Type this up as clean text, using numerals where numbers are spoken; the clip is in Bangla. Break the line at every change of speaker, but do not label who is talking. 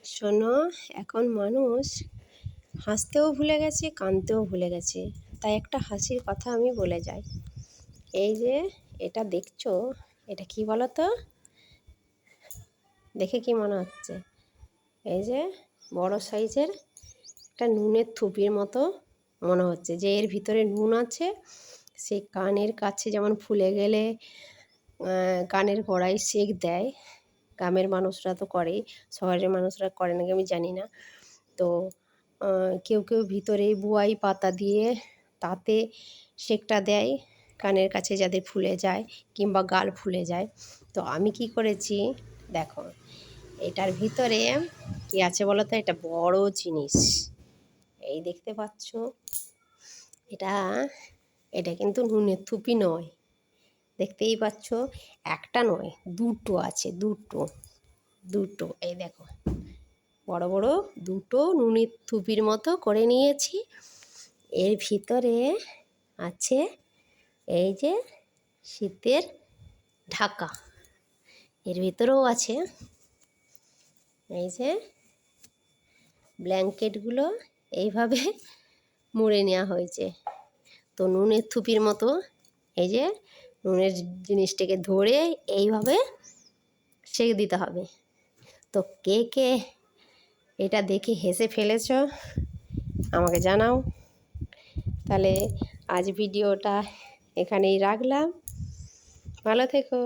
শোনো, এখন মানুষ হাসতেও ভুলে গেছে, কাঁদতেও ভুলে গেছে। তাই একটা হাসির কথা আমি বলে যাই। এই যে এটা দেখছো, এটা কি বলো তো? দেখে কি মনে হচ্ছে? এই যে বড় সাইজের একটা নুনের থুপির মতো মনে হচ্ছে, যে এর ভিতরে নুন আছে। সেই কানের কাছে যেমন ফুলে গেলে কানের গোড়ায় সেঁক দেয়, গ্রামের মানুষরা তো করেই, শহরের মানুষরা করে নাকি আমি জানি না। তো কেউ কেউ ভিতরে বুয়াই পাতা দিয়ে তাতে সেঁকটা দেয় কানের কাছে, যাদের ফুলে যায় কিংবা গাল ফুলে যায়। তো আমি কি করেছি দেখো, এটার ভিতরে কি আছে বলো তো? এটা বড় জিনিস, এই দেখতে পাচ্ছ? এটা এটা কিন্তু নুনের থুপি নয়, দেখতেই পাচ্ছ। একটা নয়, দুটো আছে, দুটো দুটো এই দেখো, বড় বড় দুটো নুনের থুপির মতো করে নিয়েছি। এর ভিতরে আছে এই যে শীতের ঢাকা, এর ভিতরেও আছে এই যে ব্ল্যাঙ্কেটগুলো এইভাবে মুড়ে নেওয়া হয়েছে। তো নুনের থুপির মতো এই যে নুনের জিনিসটাকে ধরে এইভাবে সেঁকে দিতে হবে। তো কে কে এটা দেখে হেসে ফেলেছ আমাকে জানাও। তাহলে আজ ভিডিওটা এখানেই রাখলাম, ভালো থেকো।